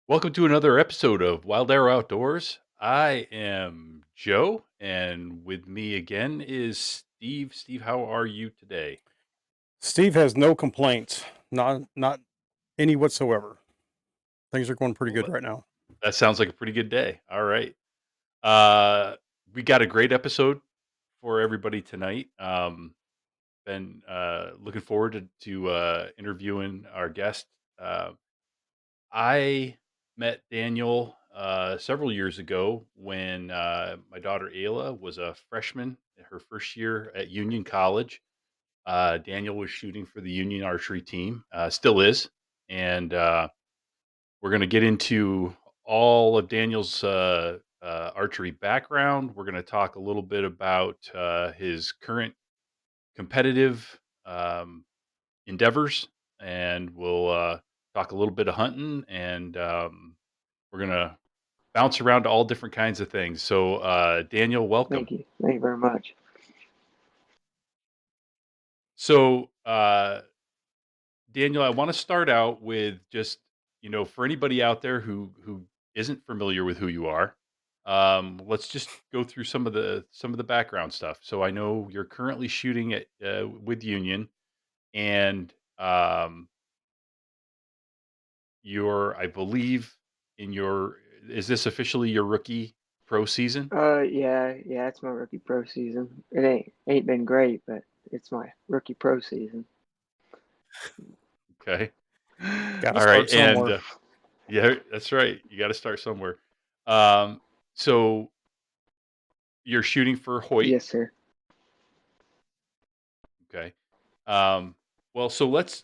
Welcome to another episode of Wild Arrow Outdoors. I am Joe, and with me again is Steve. Steve, how are you today? Steve has no complaints, not any whatsoever. Things are going pretty Well, good right now. that sounds like a pretty good day. All right. Uh, we got a great episode for everybody tonight. Been looking forward to interviewing our guest. Uh, I met Daniel several years ago when my daughter Ayla was a freshman in her first year at Union College. Daniel was shooting for the Union archery team, still is, and we're going to get into all of Daniel's archery background. We're going to talk a little bit about his current competitive um, endeavors, and we'll talk a little bit of hunting, and we're gonna bounce around to all different kinds of things. So, Daniel, welcome. Thank you. Thank you very much. So, Daniel, I want to start out with just for anybody out there who isn't familiar with who you are, let's just go through some of the background stuff. So, I know you're currently shooting at with Union, and I believe, in your is this officially your rookie pro season? Yeah, it's my rookie pro season. It ain't been great, but it's my rookie pro season. Okay. Got to All right, start and somewhere. yeah, that's right. You got to start somewhere. Um, so you're shooting for Hoyt, Yes, sir. okay? Um, well, so let's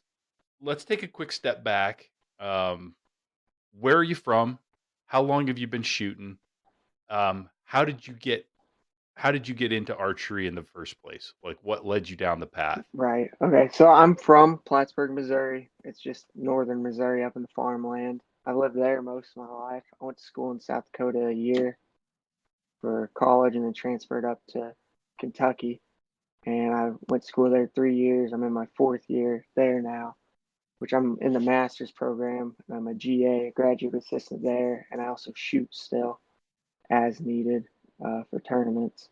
take a quick step back. Um, where are you from? How long have you been shooting? How did you get into archery in the first place? Like, what led you down the path? Right. Okay. So I'm from Plattsburgh, Missouri. It's just northern Missouri up in the farmland. I lived there most of my life. I went to school in South Dakota a year for college and then transferred up to Kentucky. And I went to school there 3 years. I'm in my fourth year there now, which I'm in the master's program. I'm a GA, graduate assistant there, and I also shoot still as needed for tournaments.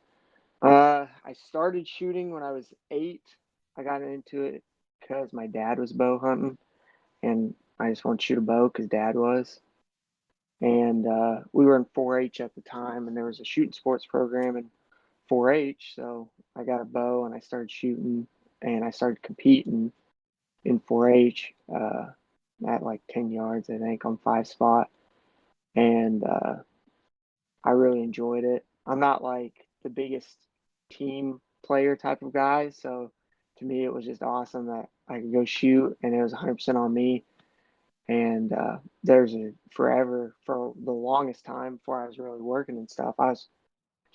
I started shooting when I was 8. I got into it because my dad was bow hunting, and I just wanted to shoot a bow because dad was. And we were in 4-H at the time, and there was a shooting sports program in 4-H. So I got a bow and I started shooting, and I started competing in 4-H at like 10 yards, I think, on 5 spot. And I really enjoyed it. I'm not like the biggest team player type of guy, so to me it was just awesome that I could go shoot and it was 100% on me. And there's a forever for the longest time before I was really working and stuff. I was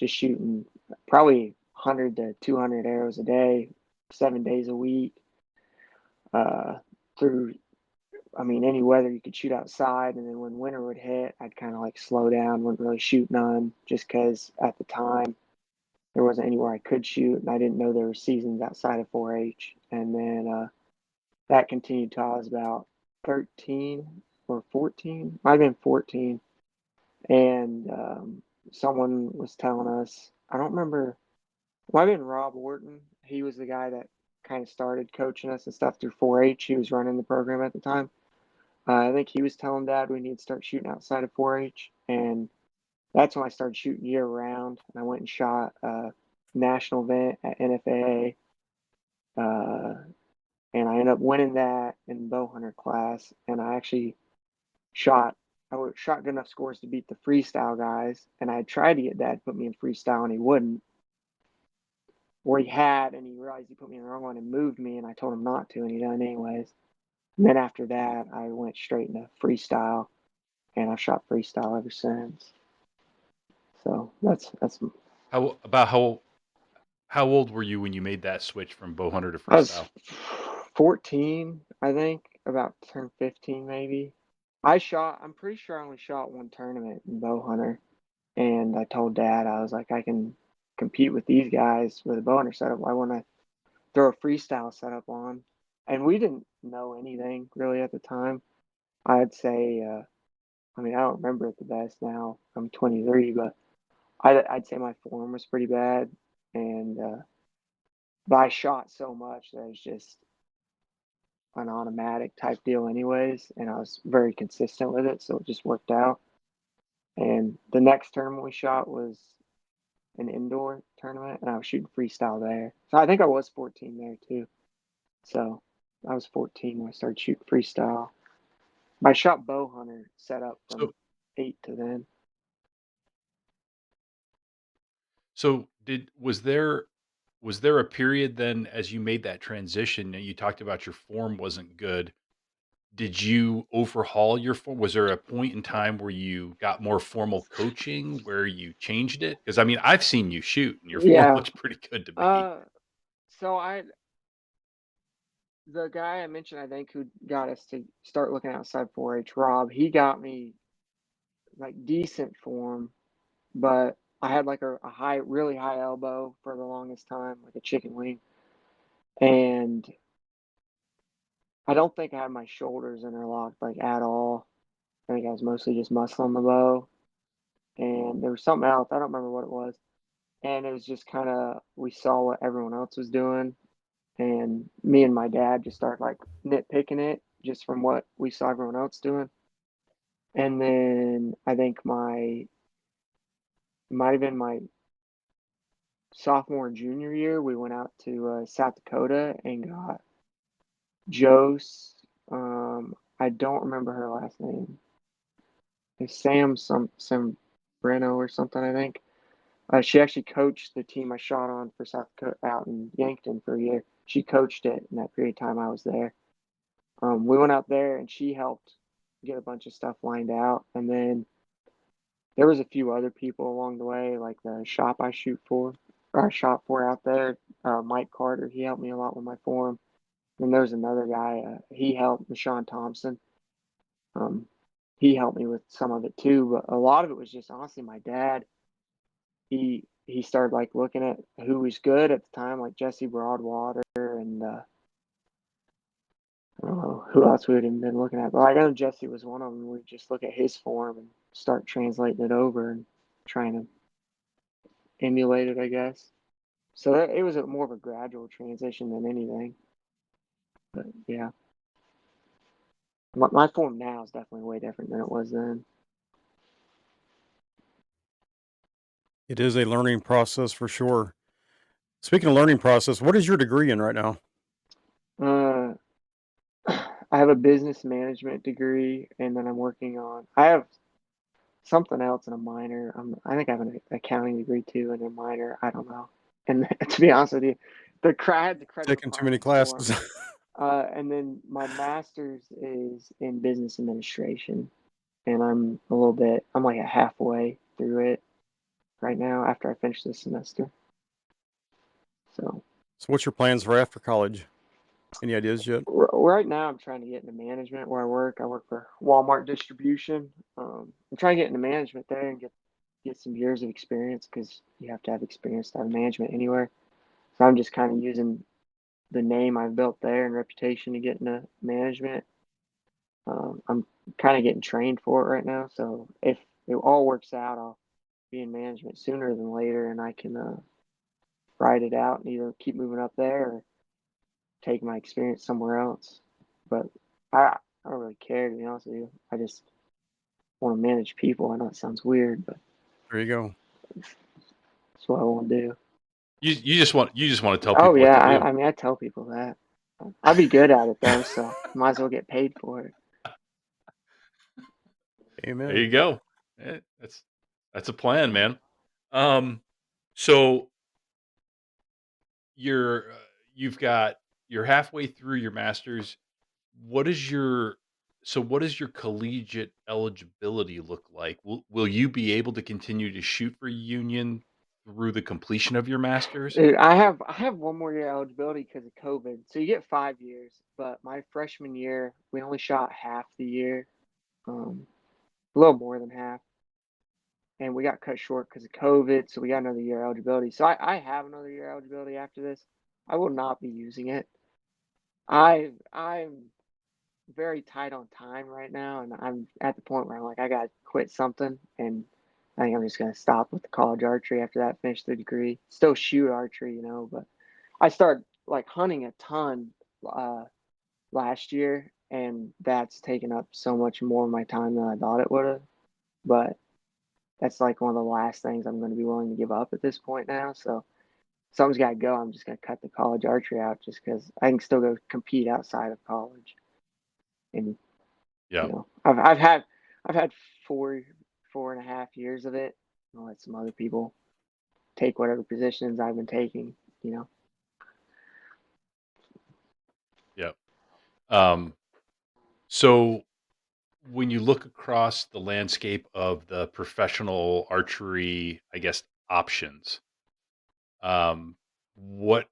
just shooting probably 100 to 200 arrows a day, 7 days a week, uh, through any weather you could shoot outside. And then when winter would hit, I'd kind of like slow down, wouldn't really shoot none, just because at the time there wasn't anywhere I could shoot, and I didn't know there were seasons outside of 4-H. And then that continued till I was about 13 or 14. Might have been 14. And someone was telling us, I don't remember, it might have been Rob Wharton. He was the guy that kind of started coaching us and stuff through 4-H. He was running the program at the time. I think he was telling Dad we need to start shooting outside of 4-H, and that's when I started shooting year round. And I went and shot a national event at NFAA, uh, and I ended up winning that in bow hunter class. And I actually shot. shot good enough scores to beat the freestyle guys, and I tried to get Dad to put me in freestyle, and he wouldn't. Or he had, and he realized he put me in the wrong one and moved me, and I told him not to, and he done anyways. And then after that, I went straight into freestyle, and I've shot freestyle ever since. So that's How about how old were you when you made that switch from bow hunter to I was freestyle? 14, I think, about turned 15 maybe. I'm pretty sure I only shot one tournament in bow hunter, and I told Dad, I was like, I can compete with these guys with a bow hunter setup. Why wouldn't I throw a freestyle setup on? And we didn't know anything really at the time. I'd say I mean, I don't remember it the best now. I'm 23, but I'd say my form was pretty bad, and but I shot so much that it's just an automatic type deal, anyways, and I was very consistent with it, so it just worked out. And the next tournament we shot was an indoor tournament, and I was shooting freestyle there. So I think I was 14 there too. So I was 14 when I started shooting freestyle. I shot bow hunter set up from So 8 to then. so did was there a period then as you made that transition and you talked about your form wasn't good? Did you overhaul your form? Was there a point in time where you got more formal coaching, where you changed it? Because I mean, I've seen you shoot and your form Yeah. looks pretty good to me. Uh, so the guy I mentioned, I think, who got us to start looking outside 4-H, Rob, he got me like decent form, but I had like a high, really high elbow for the longest time, like a chicken wing. And I don't think I had my shoulders interlocked like at all. I think I was mostly just muscle on the bow. And there was something else. I don't remember what it was. And it was just kind of, we saw what everyone else was doing. And me and my dad just started like nitpicking it just from what we saw everyone else doing. And then I think might have been my sophomore and junior year, we went out to South Dakota and got Joe's. I don't remember her last name. It's some Breno or something, I think. She actually coached the team I shot on for South Dakota out in Yankton for a year. She coached it in that period of time I was there. We went out there and she helped get a bunch of stuff lined out, and then there was a few other people along the way, like the shop I shoot for, or I shot for out there. Mike Carter, he helped me a lot with my form. And there's another guy, he helped, Sean Thompson. Um, he helped me with some of it too, but a lot of it was just honestly my dad. He started like looking at who was good at the time, like Jesse Broadwater, and I don't know who else we would have been looking at, but I know Jesse was one of them. We just look at his form and start translating it over and trying to emulate it, I guess. So it was more of a gradual transition than anything. But yeah, my form now is definitely way different than it was then. It is a learning process for sure. Speaking of learning process, what is your degree in right now? Uh, I have a business management degree, and then I have something else in a minor. I think I have an accounting degree too, and a minor. I don't know. And to be honest with you, I had the credit Taking too many requirements for them. classes. And then my master's is in business administration, and I'm like halfway through it right now after I finish this semester. So So what's your plans for after college? Any ideas yet? right now I'm trying to get into management where I work. I work for Walmart distribution. I'm trying to get into management there and get some years of experience because you have to have experience to have management anywhere. So I'm just kind of using the name I've built there and reputation to get into management. I'm kind of getting trained for it right now. So if it all works out, I'll be in management sooner than later, and I can ride it out and either keep moving up there or take my experience somewhere else. But I don't really care, to be honest with you. I just want to manage people. I know it sounds weird, but There you go. that's what I want to do. You just want to tell Oh people what yeah, to do. I mean I tell people that. I'd be good at it though, so might as well get paid for it. There Amen. you go. That's a plan, man. Um, so you're you've got you're halfway through your master's. What is your what does your collegiate eligibility look like? Will you be able to continue to shoot for Union through the completion of your master's? Dude, I have one more year eligibility because of COVID. So you get 5 years, but my freshman year we only shot half the year, um, a little more than half, and we got cut short because of COVID. So we got another year eligibility. So I have another year eligibility after this. I will not be using it. I'm very tight on time right now, and I'm at the point where I'm like, I gotta quit something, and I think I'm just gonna stop with the college archery after that. Finish the degree, still shoot archery, but I started like hunting a ton uh, last year, and that's taken up so much more of my time than I thought it would have. But that's like one of the last things I'm going to be willing to give up at this point now. So something's got to go. I'm just going to cut the college archery out just because I can still go compete outside of college. And Yeah. I've had 4.5 years of it. I'll let some other people take whatever positions I've been taking. You know. Yeah. Um, so when you look across the landscape of the professional archery, I guess, options, um, what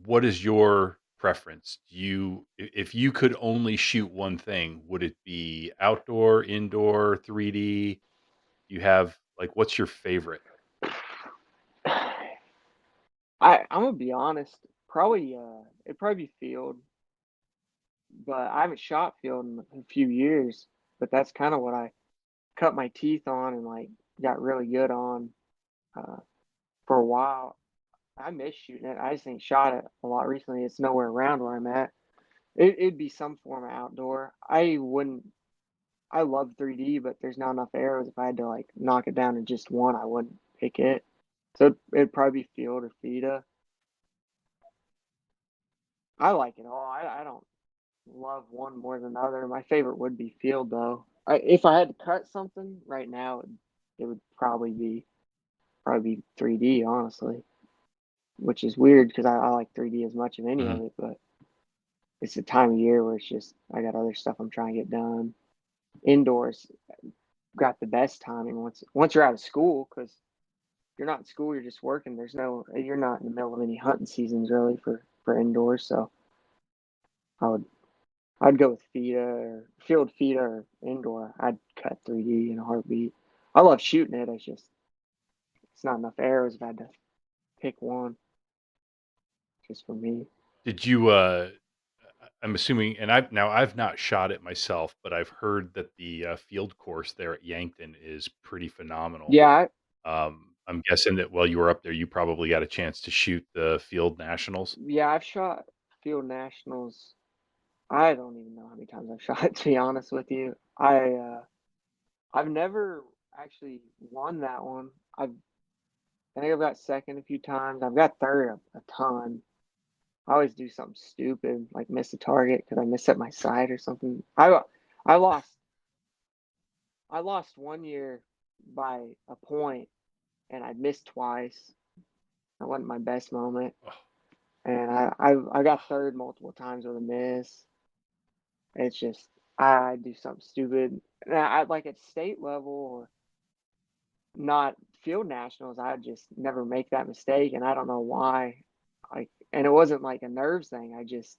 what is your preference? If you could only shoot one thing, would it be outdoor, indoor, 3D? You have like, what's your favorite? I'm gonna be honest. Probably it'd probably be field, but I haven't shot field in a few years. But that's kind of what I cut my teeth on and like got really good on uh, for a while. I miss shooting it. I just ain't shot it a lot recently. It's nowhere around where I'm at. It'd be some form of outdoor. I wouldn't. I love 3D, but there's not enough arrows. If I had to like knock it down to just one, I wouldn't pick it. So it'd probably be field or FIDA. I like it all. I don't love one more than the other. My favorite would be field though. If I had to cut something right now, it would probably be 3D, honestly, which is weird because I like 3D as much of any Mhm. of it, but it's the time of year where it's just I got other stuff I'm trying to get done. Indoors got the best timing once you're out of school because you're not in school, you're just working. You're not in the middle of any hunting seasons really for indoors. So I would I'd go with FIDA or field FIDA or indoor. I'd cut 3D in a heartbeat. I love shooting it. It's not enough arrows if I had to pick one just for me. Did you? I'm assuming, and I've not shot it myself, but I've heard that the field course there at Yankton is pretty phenomenal. Yeah, I'm guessing that while you were up there, you probably got a chance to shoot the field nationals. yeah, I've shot field nationals. I don't even know how many times I've shot, to be honest with you. I've never actually won that one. I think I've got second a few times. I've got third a ton. I always do something stupid like miss a target because I miss at my sight or something. I lost I lost one year by a point and I missed twice. That wasn't my best moment, Oh, and I got third multiple times with a miss. It's just I do something stupid. And I like at state level or not field nationals. I just never make that mistake, and I don't know why. And it wasn't like a nerves thing. I just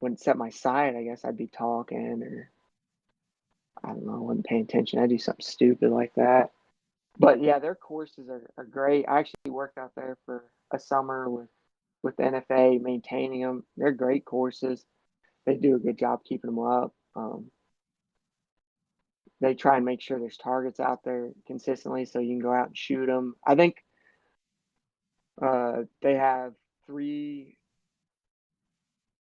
wouldn't set my sight. I guess I'd be talking or I don't know, I wasn't paying attention. I do something stupid like that. But yeah, their courses are great. I actually worked out there for a summer with the NFA maintaining them. They're great courses. They do a good job keeping them up. They try and make sure there's targets out there consistently so you can go out and shoot them. I think they have three.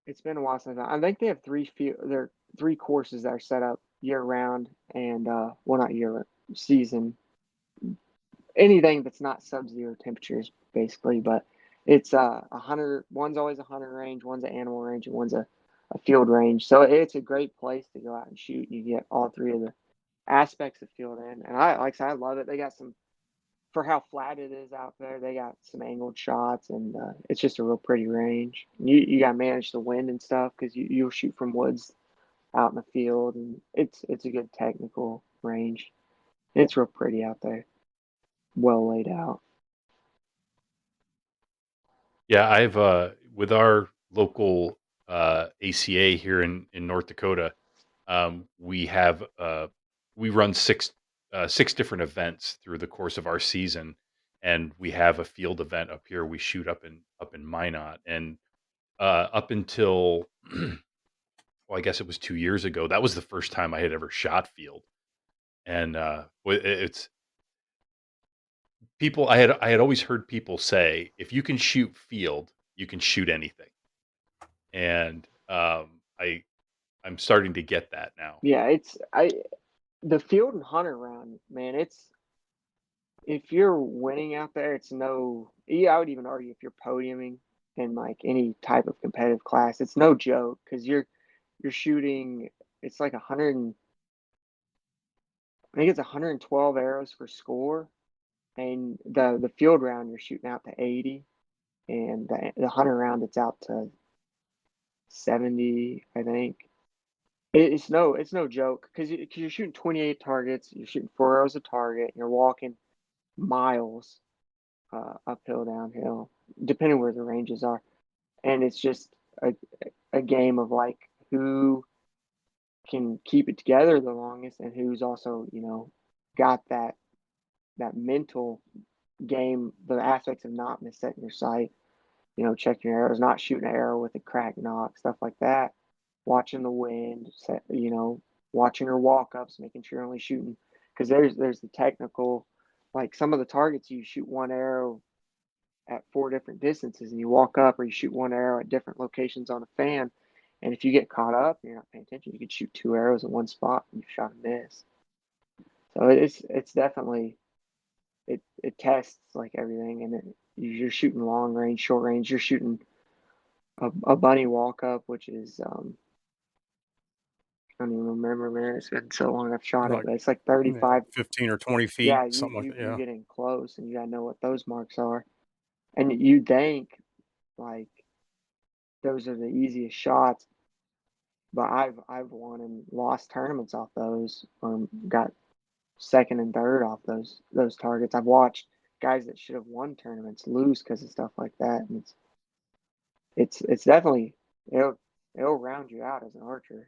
It's been a while since I think they have there are three courses that are set up year round and well not year season anything that's not sub-zero temperatures basically, but it's a hunter one's always a hunter range, one's an animal range, and one's a field range. So it's a great place to go out and shoot. You get all three of the aspects of field in. And I like I said, I love it. They got some for how flat it is out there, they got some angled shots and it's just a real pretty range. You gotta manage the wind and stuff because you'll shoot from woods out in the field and it's a good technical range. It's real pretty out there, well laid out. yeah, I've with our local ACA here in North Dakota, we have we run six different events through the course of our season, and we have a field event up here. We shoot up in Minot, and up until well, I guess it was 2 years ago. That was the first time I had ever shot field, and, it's people I had always heard people say, "If you can shoot field, you can shoot anything." And, I'm starting to get that now. Yeah, the field and hunter round, man, it's if you're winning out there, it's no yeah, I would even argue if you're podiuming in like any type of competitive class, it's no joke because you're shooting it's like 100 and I think it's 112 arrows for score, and the field round you're shooting out to 80, and the hunter round it's out to 70, I think. It's no joke because you're shooting 28 targets, you're shooting 4 arrows a target, and you're walking miles uphill, downhill, depending where the ranges are. And it's just a, a game of like who can keep it together the longest and who's also, got that mental game, the aspects of not missetting your sight, checking your arrows, not shooting an arrow with a cracked knock, stuff like that. Watching the wind, watching your walk ups, making sure you're only shooting because there's the technical, like some of the targets you shoot one arrow at 4 different distances and you walk up or you shoot one arrow at different locations on a fan. And if you get caught up and you're not paying attention, you could shoot 2 arrows in one spot and you've shot a miss. So it's definitely it tests like everything, and you're shooting long range, short range. You're shooting a bunny walk up, which is I don't even remember, man. It's been so long I've shot it, Like, but it's like yeah, 35. 15 or 20 feet, Yeah, you something like you that. you Yeah. get in close, and you gotta know what those marks are. And you think like those are the easiest shots, but I've won and lost tournaments off those, got second and third off those targets. I've watched guys that should have won tournaments lose because of stuff like that, and it's definitely it'll round you out as an archer.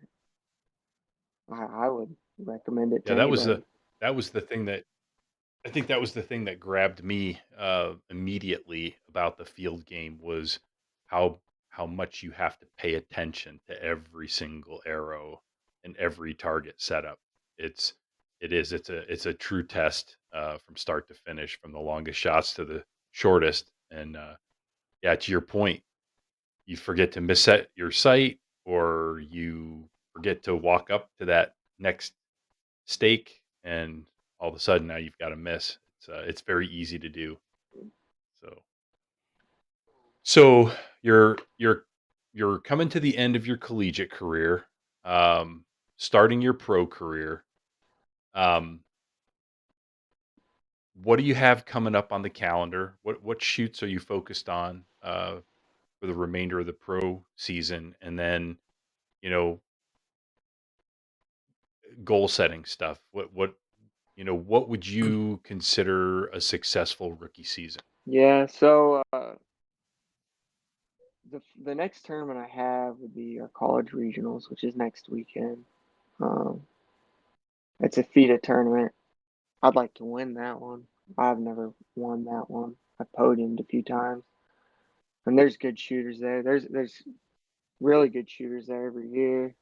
I would recommend it Yeah, to anybody. that was the thing that I think that was the thing that grabbed me, immediately about the field game was how how much you have to pay attention to every single arrow and every target setup. It's it's a true test, from start to finish, from the longest shots to the shortest, and, yeah, to your point, you forget to misset your sight or you forget to walk up to that next stake, and all of a sudden now you've got a miss. It's very easy to do. So so you're coming to the end of your collegiate career, starting your pro career. Um, what do you have coming up on the calendar? What shoots are you focused on for the remainder of the pro season? And then, you know, goal setting stuff. What would you consider a successful rookie season? Yeah, so the next tournament I have would be our college regionals, which is next weekend. Um, it's a FIDA tournament. I'd like to win that one. I've never won that one. I podiumed a few times, and there's good shooters there. There's really good shooters there every year.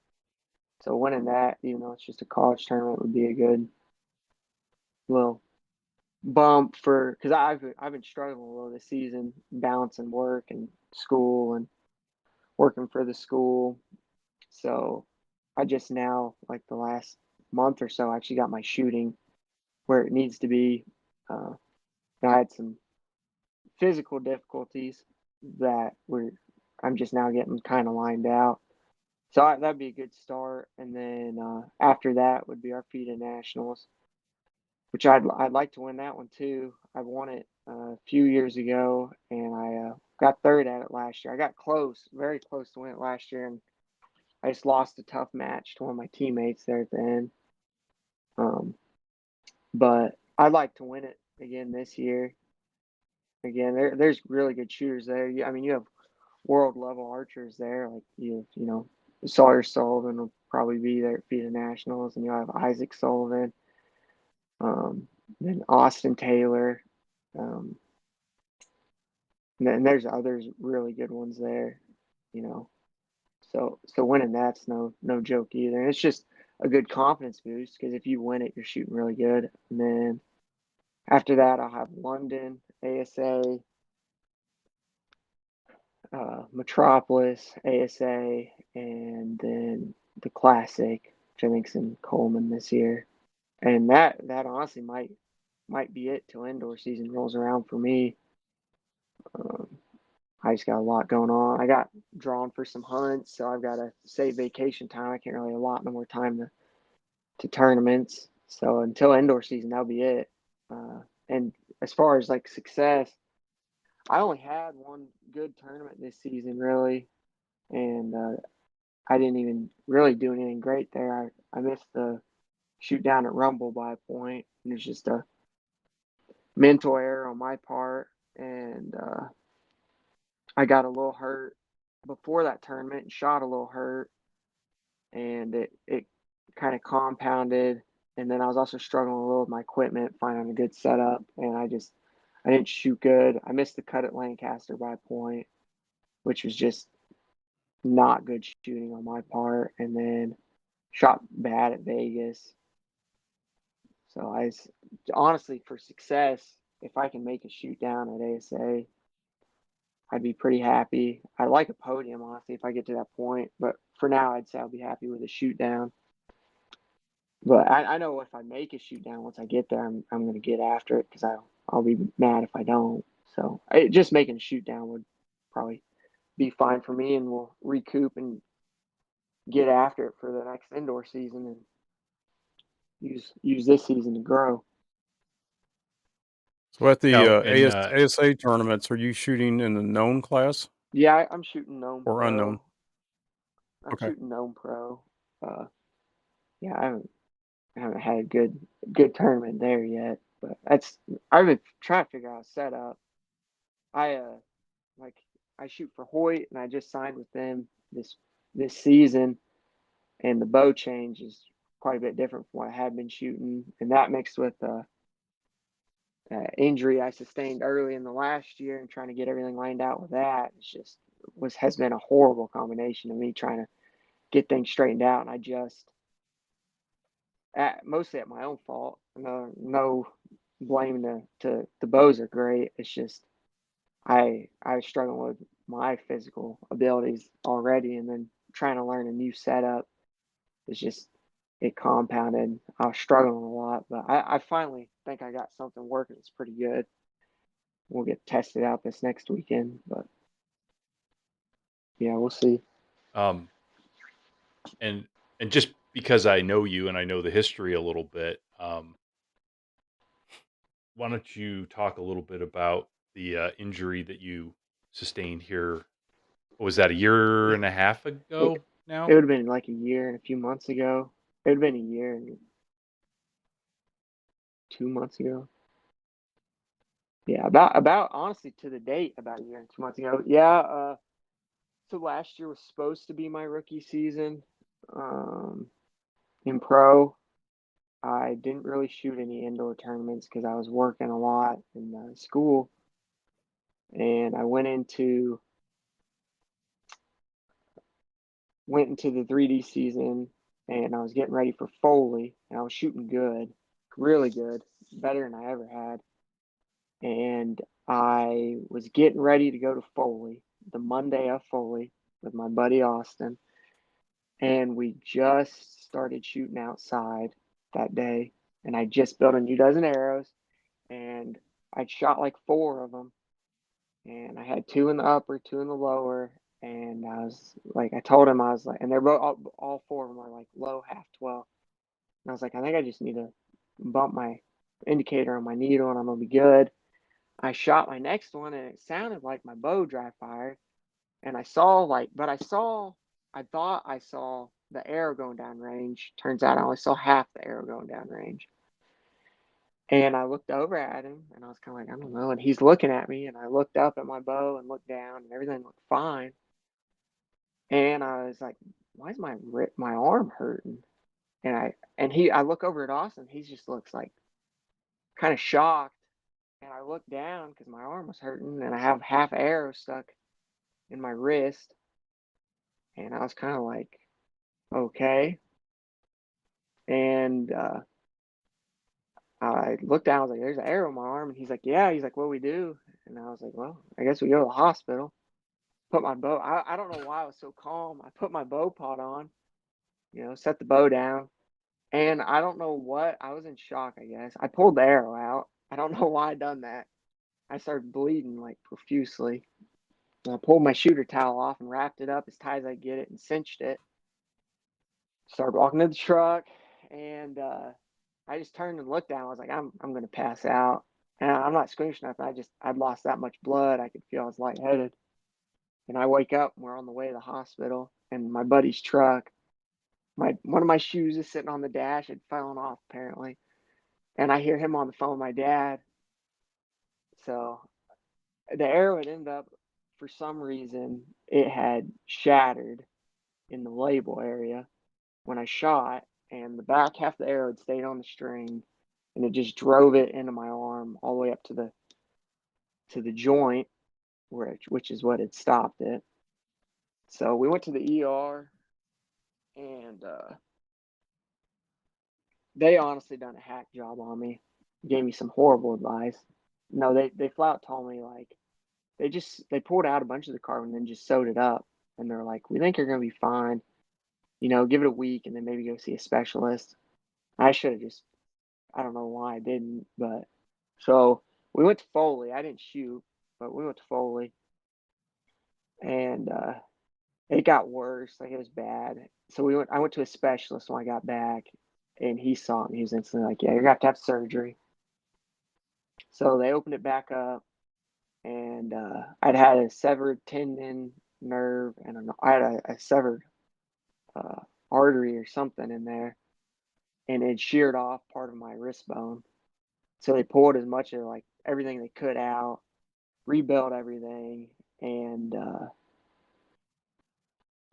So winning that, even though it's just a college tournament, would be a good little bump for because I've been struggling a little this season, balancing work and school and working for the school. So I just now, like the last month or so, actually got my shooting where it needs to be. Uh, I had some physical difficulties that were I'm just now getting kind of lined out. So that'd be a good start, and then after that would be our FIDA Nationals, which I'd like to win that one too. I won it a few years ago, and I got third at it last year. I got close, very close to win it last year, and I just lost a tough match to one of my teammates there at the end. Um, but I'd like to win it again this year. Again, there's really good shooters there. I mean, you have world level archers there. Like Sawyer Sullivan will probably be there at FIDA Nationals, and you have Isaac Sullivan, um, then Austin Taylor, um, and then there's others really good ones there. You know, So winning that's no joke either. And it's just a good confidence boost because if you win it, you're shooting really good. And then after that, I'll have London, ASA, Metropolis, ASA, and then the Classic, which I think's in Coleman this year. And that honestly might be it till indoor season rolls around for me. Um, I just got a lot going on. I got drawn for some hunts, so I've got to save vacation time. I can't really allot no more time to tournaments. So until indoor season, that'll be it. And as far as like success, I only had one good tournament this season, really, and I didn't even really do anything great there. I missed the shoot down at Rumble by a point, and it's just a mental error on my part, and I got a little hurt before that tournament and shot a little hurt, and it kind of compounded. And then I was also struggling a little with my equipment, finding a good setup, and I didn't shoot good. I missed the cut at Lancaster by a point, which was just not good shooting on my part, and then shot bad at Vegas. So honestly, for success, if I can make a shoot down at ASA, I'd be pretty happy. I'd like a podium, honestly, if I get to that point. But for now, I'd say I'll be happy with a shoot down. But I know if I make a shoot down once I get there, I'm going to get after it because I'll be mad if I don't. So just making a shoot down would probably be fine for me, and we'll recoup and get after it for the next indoor season and use this season to grow. So at the Now, and ASA tournaments, are you shooting in the known class Yeah, I'm shooting gnome or unknown? pro. I'm Okay. shooting gnome pro. Yeah, I haven't had a good tournament there yet, but I've been trying to figure out a setup. I like I shoot for Hoyt, and I just signed with them this season, and the bow change is quite a bit different from what I had been shooting, and that mixed with injury I sustained early in the last year and trying to get everything lined out with that. It's just has been a horrible combination of me trying to get things straightened out, and I just mostly at my own fault. No blame to the bows are great. It's just I was struggling with my physical abilities already, and then trying to learn a new setup is just it compounded. I was struggling a lot, but I finally think I got something working. It's pretty good. We'll get tested out this next weekend, but yeah, we'll see. um, and just because I know you and I know the history a little bit, why don't you talk a little bit about the injury that you sustained here? Was that a year and a half It, ago it now? would have been like a year and a few months ago. It would have been a year and 2 months ago. Yeah, about honestly to the date, about a year and 2 months ago. Yeah, so last year was supposed to be my rookie season in pro. I didn't really shoot any indoor tournaments because I was working a lot in school, and I went into the 3D season, and I was getting ready for Foley, and I was shooting good, really good, better than I ever had. And I was getting ready to go to Foley the Monday of Foley with my buddy Austin, and we just started shooting outside that day, and I just built a new dozen arrows, and I'd shot like four of them, and I had two in the upper, two in the lower, and I was like, I told him I was like, and they're both all four of them are like low half 12, and I was like, I think I just need to bump my indicator on my needle, and I'm gonna be good. I shot my next one, and it sounded like my bow dry fired, and I thought I saw the arrow going down range. Turns out I only saw half the arrow going down range. And I looked over at him, and I was kind of like, I don't know. And he's looking at me, and I looked up at my bow and looked down, and everything looked fine. And I was like, why is my arm hurting? I look over at Austin. He just looks like kind of shocked. And I look down because my arm was hurting, and I have half arrow stuck in my wrist. And I was kind of like, okay. And I looked down, I was like, there's an arrow in my arm. And he's like, yeah. He's like, what do we do? And I was like, well, I guess we go to the hospital. Put my bow, I don't know why I was so calm. I put my bow pot on, set the bow down. And I don't know what, I was in shock, I guess. I pulled the arrow out. I don't know why I done that. I started bleeding like profusely. And I pulled my shooter towel off and wrapped it up as tight as I get it and cinched it. Started walking to the truck, and I just turned and looked down. I was like, I'm gonna pass out. And I'm not squeamish enough. I'd lost that much blood. I could feel I was lightheaded. And I wake up and we're on the way to the hospital. And my buddy's truck, my one of my shoes is sitting on the dash. It fallen off apparently. And I hear him on the phone with my dad. So the arrow had ended up, for some reason, it had shattered in the label area when I shot, and the back half of the arrow had stayed on the string, and it just drove it into my arm all the way up to the joint, which is what had stopped it. So we went to the ER, and they honestly done a hack job on me. Gave me some horrible advice. No, they flat told me like they pulled out a bunch of the carbon and then just sewed it up, and they're like, we think you're gonna be fine. Give it a week and then maybe go see a specialist. I should have just, I don't know why I didn't, but so we went to Foley. I didn't shoot, but we went to Foley, and it got worse. Like it was bad. So I went to a specialist when I got back, and he saw it and he was instantly like, yeah, you're gonna have to have surgery. So they opened it back up, and I'd had a severed tendon, nerve, and I had a severed uh, artery or something in there, and it sheared off part of my wrist bone. So they pulled as much of like everything they could out, rebuilt everything, and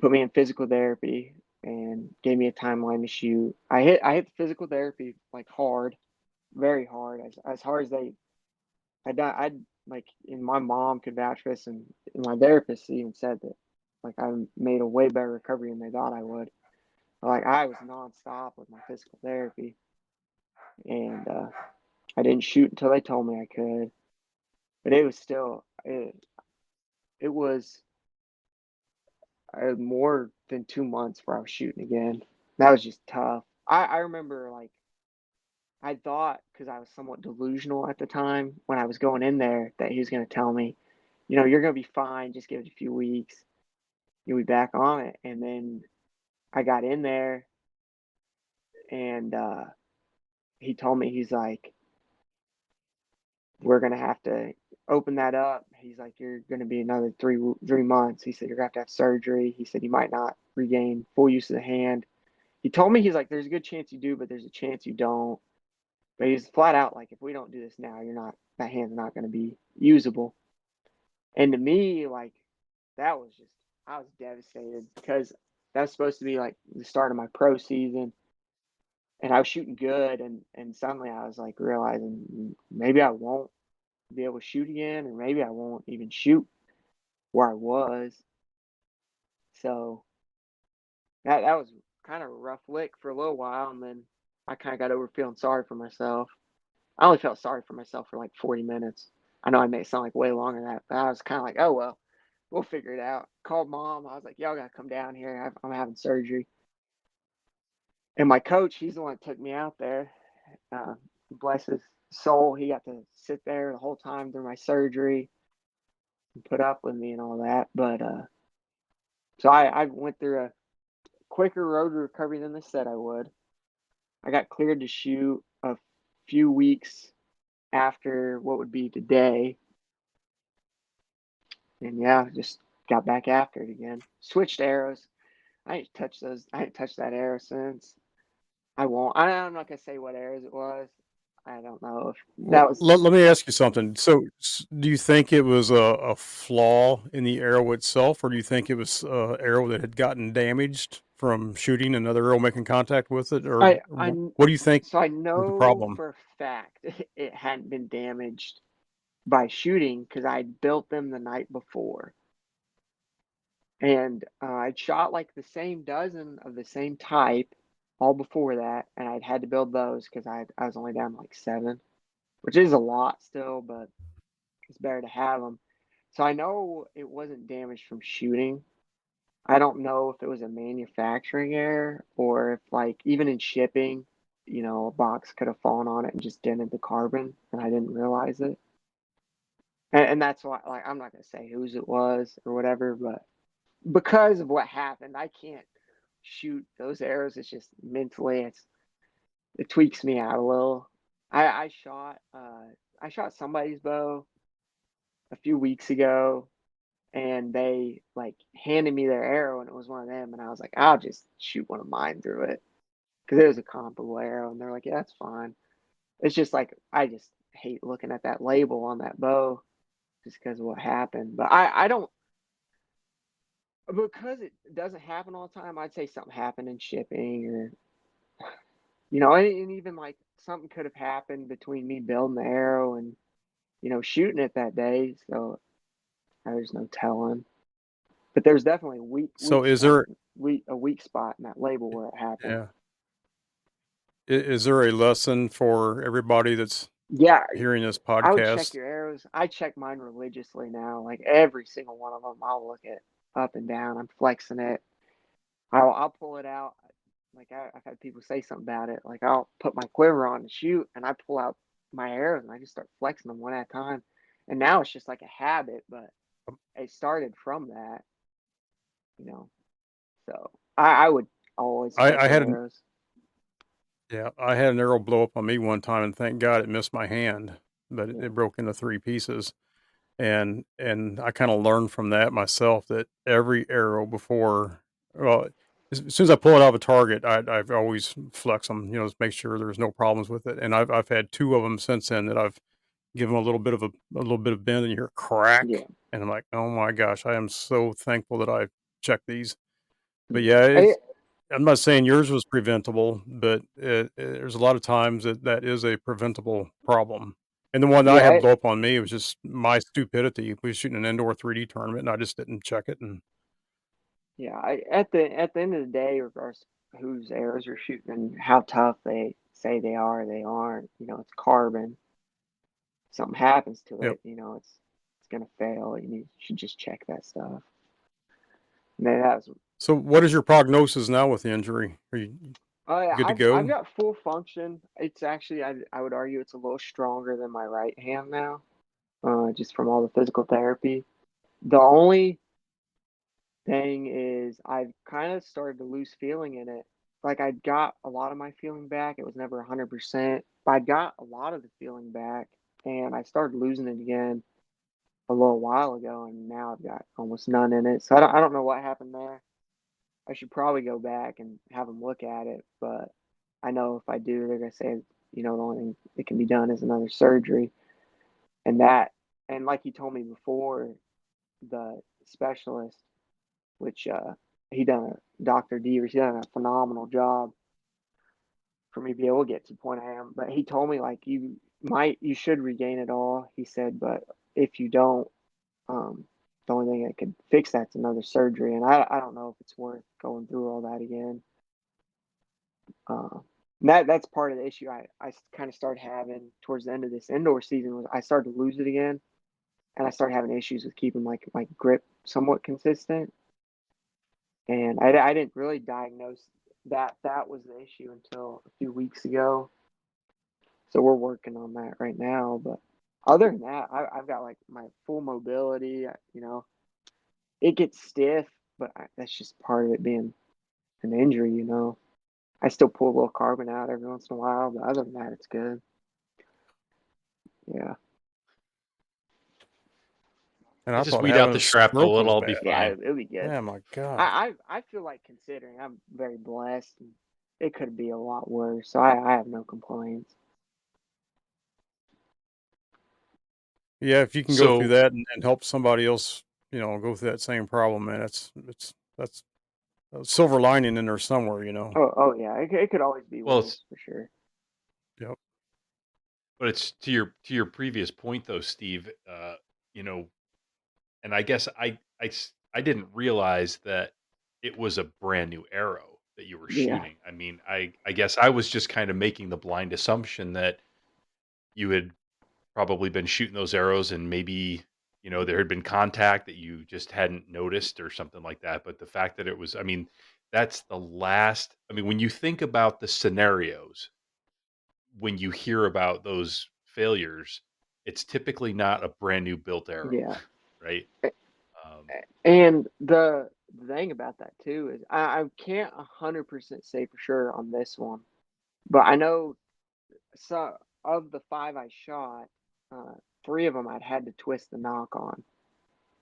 put me in physical therapy and gave me a timeline to shoot. I hit physical therapy like hard, very hard, as hard as I like, and my mom could vouch for this, and my therapist even said that like I made a way better recovery than they thought I would. Like I was nonstop with my physical therapy, and I didn't shoot until they told me I could. But it was still it was more than 2 months where I was shooting again. That was just tough. I remember like I thought, because I was somewhat delusional at the time when I was going in there, that he was going to tell me, you're going to be fine. Just give it a few weeks. You'll be back on it. And then I got in there, and he told me, he's like, we're going to have to open that up. He's like, you're going to be another 3 months. He said, you're going to have surgery. He said, you might not regain full use of the hand. He told me, he's like, there's a good chance you do, but there's a chance you don't. But he's flat out like, if we don't do this now, that hand's not going to be usable. And to me, like, that was just, I was devastated because that was supposed to be like the start of my pro season. And I was shooting good. And suddenly I was like realizing maybe I won't be able to shoot again, or maybe I won't even shoot where I was. So that was kind of a rough lick for a little while. And then I kind of got over feeling sorry for myself. I only felt sorry for myself for like 40 minutes. I know I may sound like way longer than that, but I was kind of like, oh, well, we'll figure it out. Called mom. I was like, y'all got to come down here. I'm having surgery. And my coach, he's the one that took me out there. Bless his soul. He got to sit there the whole time through my surgery and put up with me and all that. But so I went through a quicker road to recovery than they said I would. I got cleared to shoot a few weeks after what would be today. And yeah, just got back after it again. Switched arrows. I ain't touched those. I ain't touched that arrow since. I won't. I'm not gonna say what arrows it was. I don't know if Well, that was. let me ask you something. So, do you think it was a flaw in the arrow itself, or do you think it was a arrow that had gotten damaged from shooting another arrow making contact with it, or I what do you think so I was the know problem? for a fact it hadn't been damaged by shooting because I built them the night before, And I'd shot like the same dozen of the same type all before that, and I'd had to build those because I was only down like 7, which is a lot still, but it's better to have them. So I know it wasn't damaged from shooting. I don't know if it was a manufacturing error or if, like, even in shipping, a box could have fallen on it and just dented the carbon, and I didn't realize it. And that's why, like, I'm not gonna say whose it was or whatever, but because of what happened, I can't shoot those arrows. It's just mentally, it tweaks me out a little. I shot somebody's bow a few weeks ago, and they like handed me their arrow, and it was one of them, and I was like, I'll just shoot one of mine through it because it was a comparable arrow, and they're like, yeah, that's fine. It's just like I just hate looking at that label on that bow just because of what happened. But I don't, because it doesn't happen all the time. I'd say something happened in shipping, or and even like something could have happened between me building the arrow and shooting it that day. So there's no telling. But there's definitely a weak So weak is spot, there a weak spot in that label where it happened. yeah. Is there a lesson for everybody that's Yeah, hearing this I would check podcast? your arrows. I check mine religiously now. Like every single one of them, I'll look at up and down. I'm flexing it. I'll pull it out. Like I've had people say something about it. Like I'll put my quiver on and shoot, and I pull out my arrows and I just start flexing them one at a time. And now it's just like a habit, but it started from that, you know. So I would always I check I your had an arrows. yeah, I had an arrow blow up on me one time, and thank God it missed my hand, but it Yeah, it broke into 3 pieces, and I kinda learned from that myself that every arrow before well, as soon as I pull it out of a target, I've always flex them, just make sure there's no problems with it, and I've had 2 of them since then that I've given 'em a little bit of bend, and you hear yeah. crack, and I'm like, "Oh my gosh, I am so thankful that I checked these." But Yeah. yeah, I'm not saying yours was preventable, but there's a lot of times that that is a preventable problem. And the one that I Yeah, had blow up on me, it was just my stupidity. We was shooting an indoor 3D tournament, and I just didn't check it. And yeah. At the end of the day, regardless of whose arrows you're shooting and how tough they say they are, they aren't. It's carbon. Something happens to yep. it, it's gonna fail. You should just check that stuff. Man, that was. So, what is your prognosis now with the injury? Are you Oh yeah, good to I've go? got full function. It's actually, I would argue it's a little stronger than my right hand now, just from all the physical therapy. The only thing is I've kind of started to lose feeling in it. Like I got a lot of my feeling back. It was never 100%, but I got a lot of the feeling back, and I started losing it again a little while ago, and now I've got almost none in it. So I don't know what happened there. I should probably go back and have them look at it, but I know if I do, they're gonna say, the only thing that can be done is another surgery, and like you told me before, the specialist, which he done a Dr. Devers, he done a phenomenal job for me to be able to get to the point I am. But he told me like you should regain it all. He said, but if you don't, um, the only thing that could fix that's another surgery, and I don't know if it's worth going through all that again. Uh, that's part of the issue I kind of started having towards the end of this indoor season was I started to lose it again, and I started having issues with keeping like my grip somewhat consistent. And I didn't really diagnose that was the issue until a few weeks ago. So we're working on that right now. But other than that, I've got like my full mobility. It gets stiff, but that's just part of it being an injury. I still pull a little carbon out every once in a while, but other than that, it's good. Yeah, And I I just thought weed out having the a stroke shrapnel, it'll was all be bad. yeah, fine. it'll be good. Yeah, my God. I feel like considering I'm very blessed. And it could be a lot worse, so I have no complaints. Yeah, if you can go through So that and help somebody else, go through that same problem, man, that's a silver lining in there somewhere. Oh yeah, it could always be well, worse it's for sure. Yep. but it's to your previous point though, Steve. You know, and I guess I didn't realize that it was a brand new arrow that you were Yeah, shooting. I mean, I guess I was just kind of making the blind assumption that you had probably been shooting those arrows and maybe, there had been contact that you just hadn't noticed or something like that. But the fact that it was, I mean, that's the last, I mean, when you think about the scenarios, when you hear about those failures, it's typically not a brand new built arrow, yeah. right? Um, And the thing about that too is I can't 100% say for sure on this one, but I know so of the five I shot, uh, three of them I'd had to twist the knock on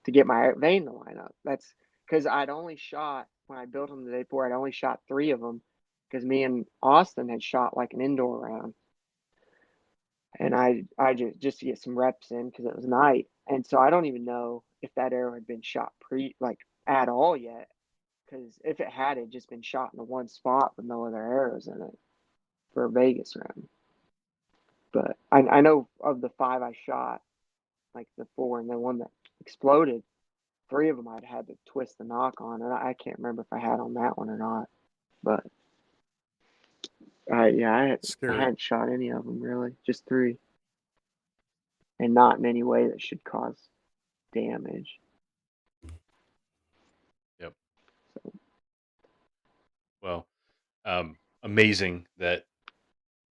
to get my vein to line up. That's because I'd only shot when I built them the day before. I'd only shot three of them because me and Austin had shot like an indoor round, and I just to get some reps in because it was night, and so I don't even know if that arrow had been shot like at all yet. Because if it had, it just been shot in the one spot with no other arrows in it for a Vegas round. But I know of the five I shot, like the four and the one that exploded, three of them I'd had to twist the knock on, and I can't remember if I had on that one or not. But yeah, I Scary. hadn't shot any of them really, just three, and not in any way that should cause damage. yep. So Well, amazing that,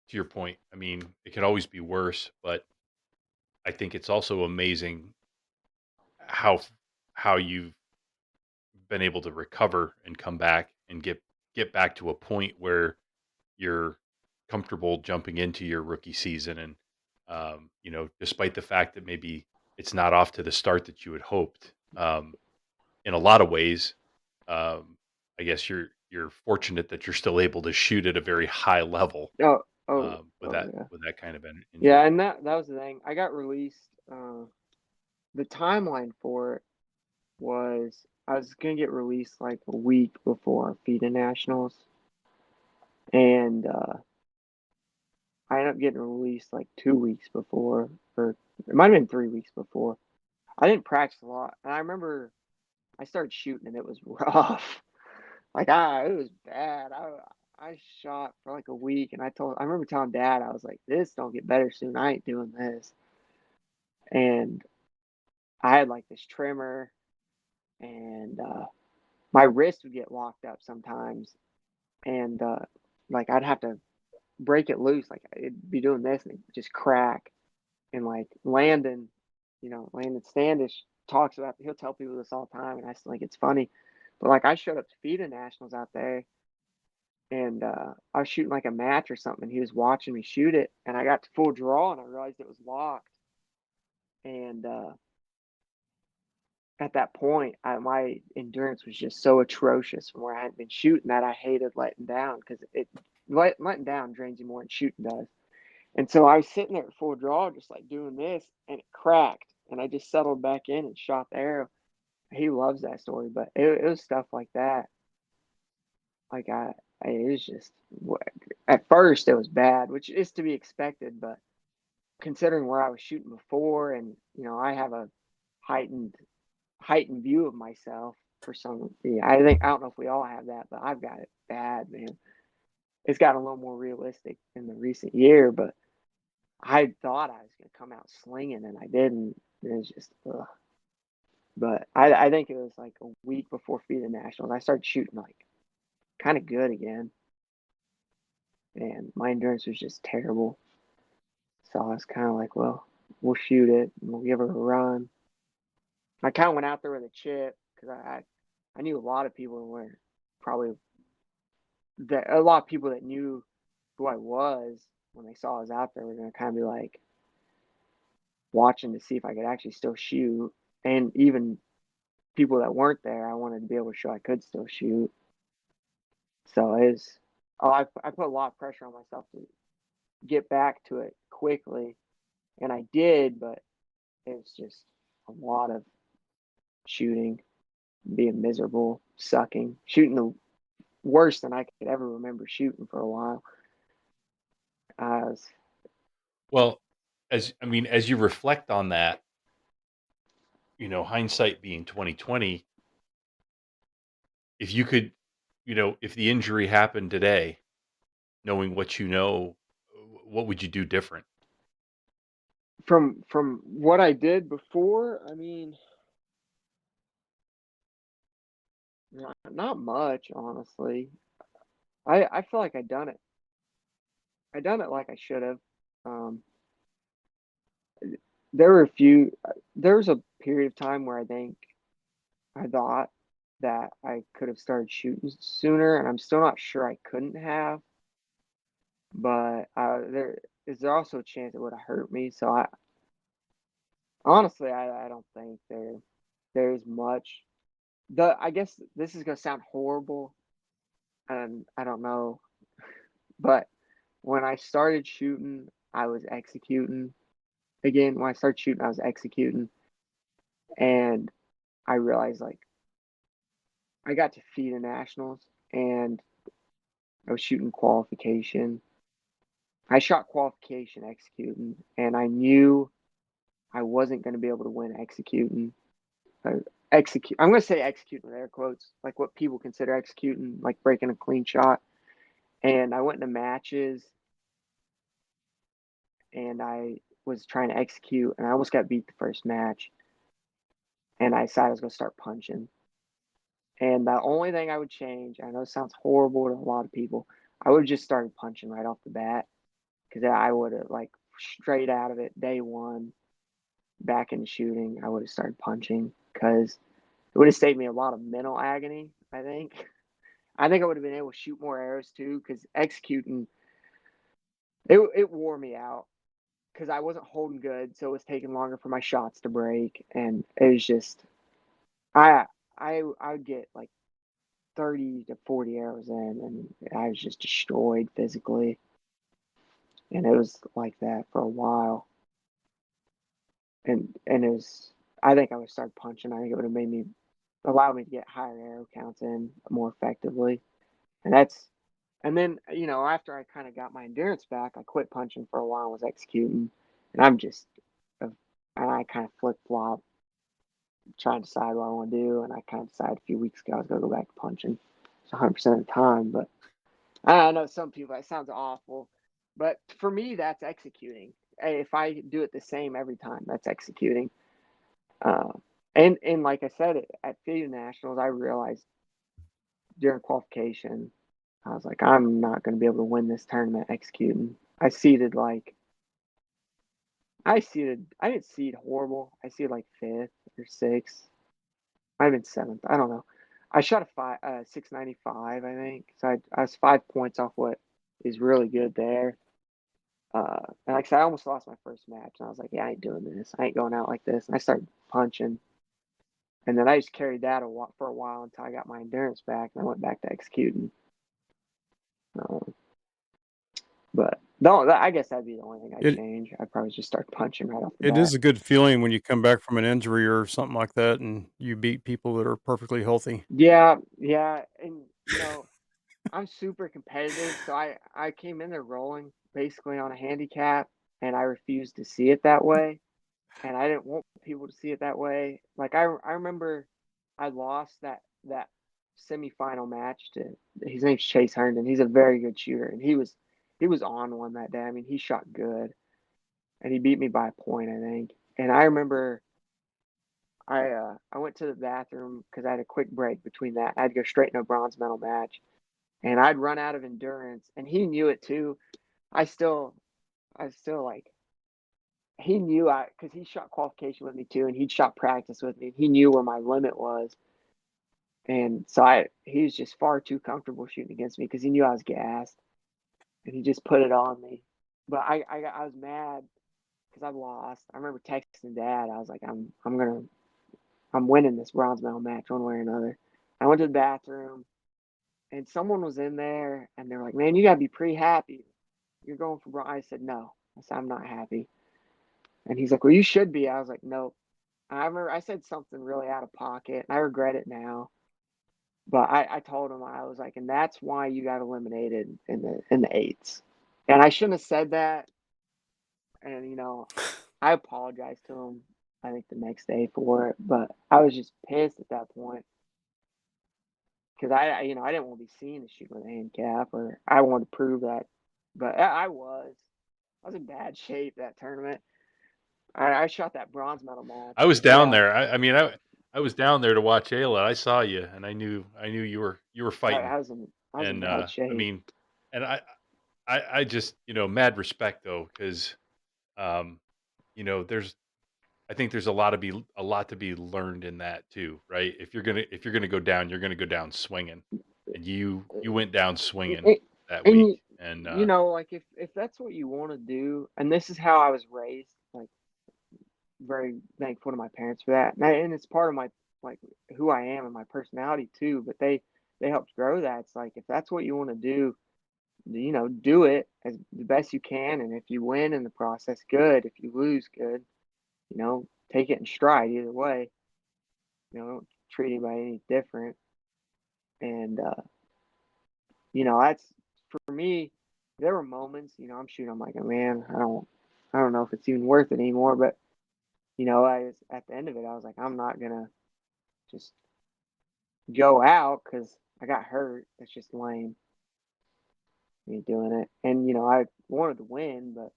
to your point, I mean, it could always be worse, but I think it's also amazing how how you've been able to recover and come back and get back to a point where you're comfortable jumping into your rookie season. And despite the fact that maybe it's not off to the start that you had hoped, in a lot of ways, um, I guess you're fortunate that you're still able to shoot at a very high level, oh oh with oh that yeah, with that kind of yeah, injury. and that was the thing. I got released. The timeline for it was I was gonna get released like a week before FIDA Nationals, and I ended up getting released like 2 weeks before, or it might have been 3 weeks before. I didn't practice a lot, and I remember I started shooting and it was rough. Like it was bad. I shot for like a week, and I remember telling Dad I was like, "This don't get better soon. I ain't doing this." And I had like this trimmer, and my wrist would get locked up sometimes, and like I'd have to break it loose. Like it'd be doing this and it'd just crack. And like Landon Standish talks about, he'll tell people this all the time, and I just think it's funny. But like I showed up to FIDA Nationals out there, and I was shooting like a match or something, and he was watching me shoot it, and I got to full draw, and I realized it was locked. And at that point, my endurance was just so atrocious from where I hadn't been shooting that I hated letting down because letting down drains you more than shooting does. And so I was sitting there at full draw, just like doing this, and it cracked. And I just settled back in and shot the arrow. He loves that story, but it was stuff like that. Like it was just at first it was bad, which is to be expected. But considering where I was shooting before, and I have a heightened heightened view of myself for some. Yeah, I don't know if we all have that, but I've got it bad, man. It's gotten a little more realistic in the recent year, but I thought I was gonna come out slinging, and I didn't. It was just, ugh. But I think it was like a week before FIDA Nationals. I started shooting like kind of good again, and my endurance was just terrible. So I was kind of like, well, we'll shoot it and we'll give her a run. I kind of went out there with a chip because I knew a lot of people were probably a lot of people that knew who I was when they saw I was out there were gonna kind of be like watching to see if I could actually still shoot, and even people that weren't there, I wanted to be able to show I could still shoot. So I put a lot of pressure on myself to get back to it quickly, and I did, but it was just a lot of shooting, being miserable, sucking, shooting the worse than I could ever remember shooting for a while. I was, Well, as you reflect on that, hindsight being 2020, if you could, if the injury happened today, knowing what you know, what would you do different? From what I did before, I mean, not much, honestly. I feel like I done it like I should have. Um, there were a few. There was a period of time where I thought that I could have started shooting sooner, and I'm still not sure I couldn't have. But there is also a chance it would have hurt me. So I honestly, I don't think there's much. I guess this is gonna sound horrible, and I don't know, but when I started shooting, I was executing. Again, when I started shooting, I was executing, and I realized like I got to FIDA nationals, and I was shooting qualification. I shot qualification executing, and I knew I wasn't going to be able to win executing. Execute. I'm going to say executing with air quotes, like what people consider executing, like breaking a clean shot. And I went into matches, and I was trying to execute, and I almost got beat the first match. And I decided I was going to start punching. And the only thing I would change, I know it sounds horrible to a lot of people, I would have just started punching right off the bat because I would have like straight out of it day one back into shooting. I would have started punching because it would have saved me a lot of mental agony. I think I would have been able to shoot more arrows too because executing it wore me out because I wasn't holding good, so it was taking longer for my shots to break, and it was just I I would get like 30 to 40 arrows in, and I was just destroyed physically. And it was like that for a while. And it was, I think I would start punching. I think it would have made me, allowed me to get higher arrow counts in more effectively. And and then, after I kind of got my endurance back, I quit punching for a while and was executing. And and I kind of flip flop, trying to decide what I want to do. And I kind of decided a few weeks ago I was going to go back to punching. It's 100% of the time, but I know some people, that sounds awful, but for me, that's executing. Hey, if I do it the same every time, that's executing. Uh, and like I said, at FIDA Nationals, I realized during qualification, I was like, I'm not going to be able to win this tournament executing. I didn't seed horrible. I seeded like fifth or sixth. Might have been seventh. I don't know. I shot a 695, I think. So I was 5 points off what is really good there. And like I said, I almost lost my first match, and I was like, "Yeah, I ain't doing this. I ain't going out like this." And I started punching, and then I just carried that for a while until I got my endurance back, and I went back to executing. Um, but no, I guess that'd be the only thing I'd It change. I'd probably just start punching right off the it bat. is a good feeling when you come back from an injury or something like that, and you beat people that are perfectly healthy. Yeah, yeah, and I'm super competitive, so I came in there rolling basically on a handicap, and I refused to see it that way. And I didn't want people to see it that way. Like I remember I lost that semifinal match to, his name's Chase Herndon. He's a very good shooter, and he was on one that day. I mean, he shot good, and he beat me by a point, I think. And I remember I went to the bathroom because I had a quick break between that. I had to go straight into a bronze medal match, and I'd run out of endurance, and he knew it too. I still I still like he knew because he shot qualification with me too, and he'd shot practice with me. He knew where my limit was, and so he was just far too comfortable shooting against me because he knew I was gassed, and he just put it on me. But I was mad because I lost. I remember texting Dad. I was like, I'm winning this bronze medal match one way or another. I went to the bathroom, and someone was in there, and they were like, "Man, you gotta be pretty happy. You're going for bronze." I said, "No." I said, "I'm not happy." And he's like, "Well, you should be." I was like, "Nope." I remember I said something really out of pocket, and I regret it now. But I told him, I was like, and that's why you got eliminated in the eights. And I shouldn't have said that. And I apologized to him. I think the next day for it, but I was just pissed at that point because I didn't want to be seen as shooting with a handicap, or I wanted to prove that. But I was in bad shape that tournament. I shot that bronze medal match. I was Put down out. there. I mean, I was down there to watch Ayla. I saw you, and I knew you were I, fighting. I was in I was in And bad I shape. mean, and I just mad respect though, because um, there's I think there's a lot to be learned in that too, right? If you're gonna go down, you're gonna go down swinging, and you went down swinging And, that and week, and like if that's what you want to do, and this is how I was raised, like very thankful to my parents for that, and it's part of my like who I am and my personality too. But they helped grow that. It's like if that's what you want to do, do it as the best you can, and if you win in the process, good. If you lose, good. Take it in stride either way. Don't treat anybody any different. And that's for me. There were moments, I'm shooting. I'm like, oh, man, I don't know if it's even worth it anymore. But at the end of it, I was like, I'm not gonna just go out because I got hurt. It's just lame me doing it. And I wanted to win, but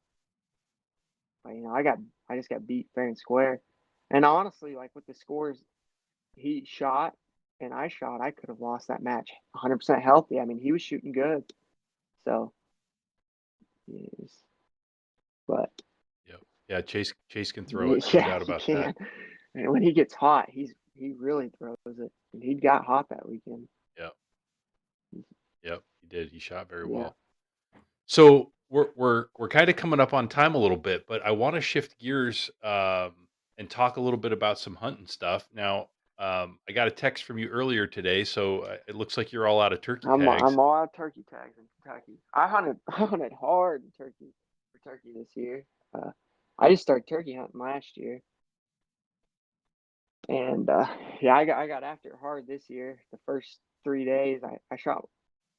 I just got beat fair and square. And honestly, like with the scores he shot and I shot, I could have lost that match 100% healthy. I mean, he was shooting good. So, yes. But yeah, Chase can throw it, no yeah, doubt he about that. can. And when he gets hot, he really throws it. And he got hot that weekend. Yeah, yep, he did. He shot very Yeah. well. So we're kind of coming up on time a little bit, but I want to shift gears and talk a little bit about some hunting stuff. Now, I got a text from you earlier today, so it looks like you're all out of turkey tags. I'm all out of turkey tags in Kentucky. I hunted hard in turkey for turkey this year. Uh, I just started turkey hunting last year, and yeah, I got after it hard this year. The first 3 days, I shot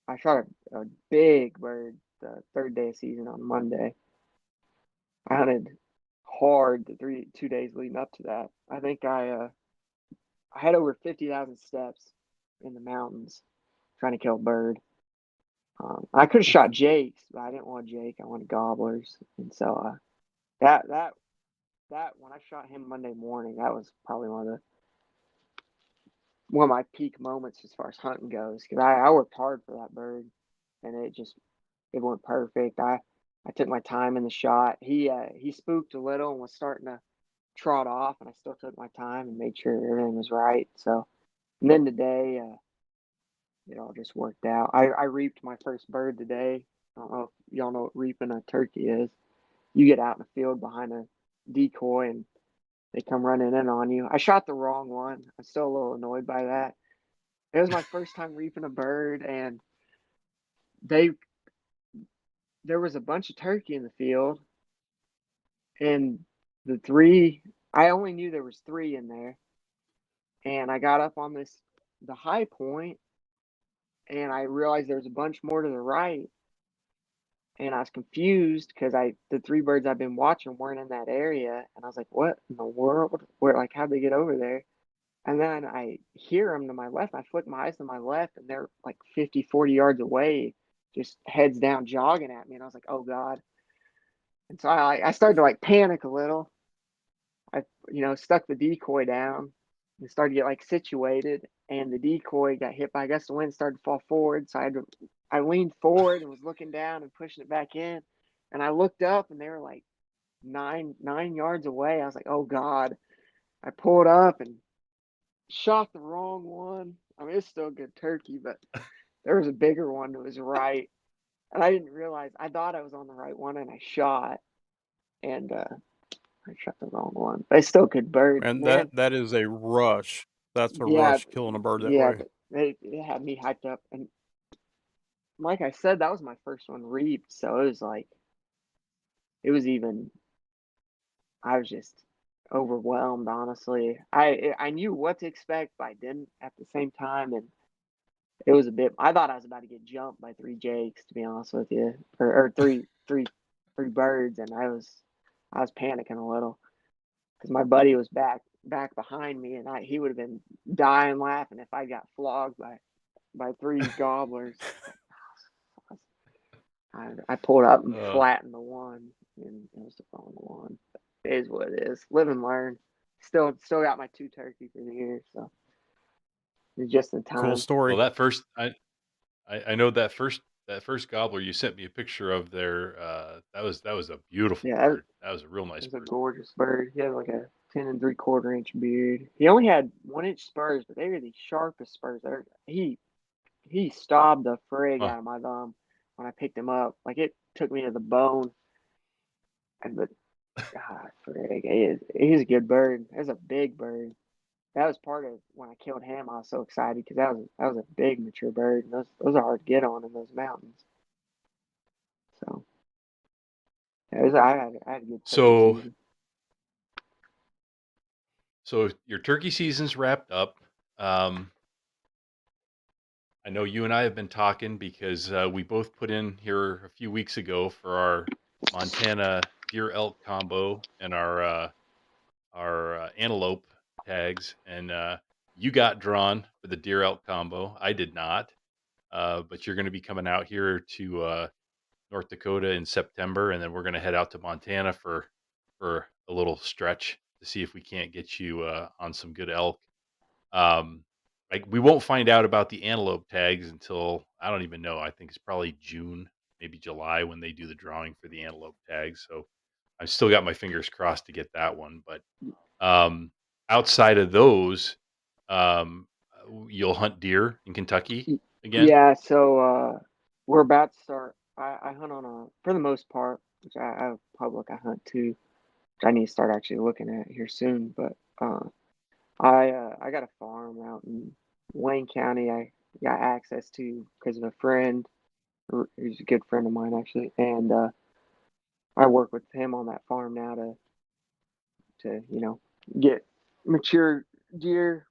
a big bird the third day of season on Monday. I hunted hard the 2 days leading up to that. I think I had over 50,000 steps in the mountains trying to kill a bird. I could have shot Jake's, but I didn't want Jake. I wanted gobblers, and so that that that when I shot him Monday morning, that was probably one of my peak moments as far as hunting goes because I worked hard for that bird, and it went perfect. I took my time in the shot. He spooked a little and was starting to trot off, and I still took my time and made sure everything was right. So, and then today, it all just worked out. I reaped my first bird today. I don't know if y'all know what reaping a turkey is. You get out in the field behind a decoy and they come running in on you. I shot the wrong one. I'm still a little annoyed by that. It was my first time reaping a bird, and they there was a bunch of turkey in the field, and I only knew there was three in there, and I got up on the high point, and I realized there was a bunch more to the right, and I was confused because the three birds I've been watching weren't in that area, and I was like, "What in the world? Where like how'd they get over there?" And then I hear them to my left. I flick my eyes to my left, and they're like 50, 40 yards away, just heads down, jogging at me. And I was like, "Oh God!" And so I started to like panic a little. I stuck the decoy down and started to get like situated, and the decoy got hit by, I guess the wind started to fall forward, so I leaned forward and was looking down and pushing it back in, and I looked up and they were like nine yards away. I was like, "Oh God!" I pulled up and shot the wrong one. I mean, it's still good turkey, but there was a bigger one that was right, and I didn't realize. I thought I was on the right one, and I shot, and I shot the wrong one. But it's still good bird, And man. that is a rush. That's a Yeah, rush killing a bird that yeah. way. They had me hyped up, and like I said, that was my first one reaped, so it was like it was even. I was just overwhelmed, honestly. I knew what to expect, but I didn't at the same time, and it was a bit. I thought I was about to get jumped by three jakes, to be honest with you, or three birds, and I was panicking a little because my buddy was back behind me, and he would have been dying laughing if I got flogged by by 3 gobblers. I pulled up and Uh, flattened the one, and it was the wrong one. It is what it is. Live and learn. Still got my 2 turkey for the year, so it's just in Cool time. well, story. that first I know that first gobbler you sent me a picture of there. That was a beautiful Yeah, bird. That was a real nice it's a bird. gorgeous bird. He had like a 10 3/4 inch beard. He only had 1 inch spurs, but they were the sharpest spurs ever. He stobbed the frig Huh. out of my thumb when I picked him up. Like it took me to the bone. And but God, frig, he's a good bird. That's a big bird. That was part of when I killed him. I was so excited because that was a big mature bird. And those are hard to get on in those mountains. So I had a good turkey So season. so your turkey season's wrapped up. Um, I know you and I have been talking because we both put in here a few weeks ago for our Montana deer elk combo and our antelope tags, and you got drawn for the deer elk combo. I did not, but you're going to be coming out here to North Dakota in September, and then we're going to head out to Montana for a little stretch to see if we can't get you on some good elk. Um, like we won't find out about the antelope tags until I don't even know. I think it's probably June, maybe July when they do the drawing for the antelope tags. So I've still got my fingers crossed to get that one. But um, outside of those, you'll hunt deer in Kentucky again. Yeah, so we're about to start. I hunt on a for the most part, which I have public I hunt too, which I need to start actually looking at here soon. But I got a farm out in Wayne County. I got access to because of a friend who's a good friend of mine actually, and I work with him on that farm now to get mature deer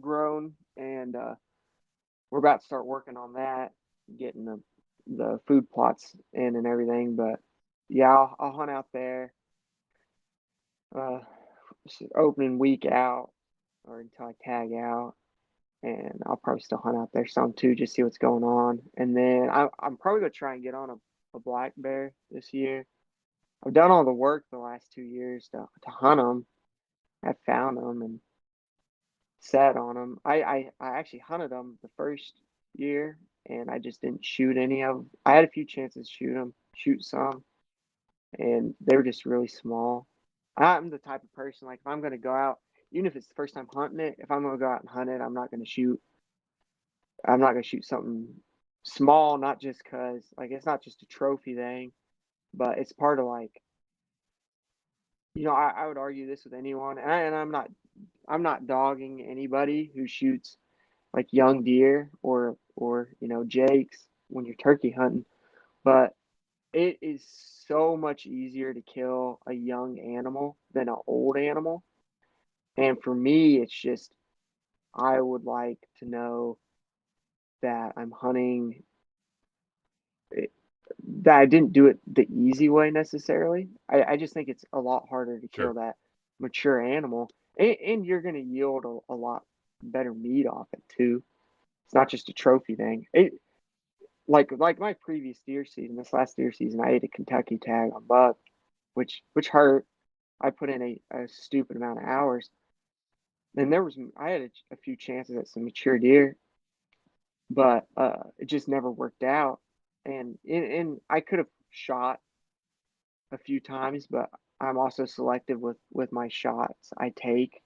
grown, and we're about to start working on that, getting the food plots in and everything. But yeah, I'll hunt out there uh, opening week out or until I tag out, and I'll probably still hunt out there some too, just see what's going on. And then I'm probably gonna try and get on a black bear this year. I've done all the work the last 2 years to hunt them. I found them and sat on them. I actually hunted them the first year, and I just didn't shoot any of 'em. I had a few chances to shoot some, and they were just really small. I'm the type of person, like, if I'm gonna go out, even if it's the first time hunting it, if I'm gonna go out and hunt it, I'm not gonna shoot something small, not just 'cause like, it's not just a trophy thing, but it's part of, like, I would argue this with anyone, and I'm not dogging anybody who shoots like young deer or jakes when you're turkey hunting, but it is so much easier to kill a young animal than an old animal. And for me, it's just I would like to know that I'm hunting it, that I didn't do it the easy way necessarily. I just think it's a lot harder to kill Sure, that mature animal, and you're going to yield a lot better meat off it too. It's not just a trophy thing. Like my previous deer season, this last deer season, I ate a Kentucky tag on buck, which hurt. I put in a stupid amount of hours, and I had a few chances at some mature deer, but it just never worked out. And I could have shot a few times, but I'm also selective with my shots I take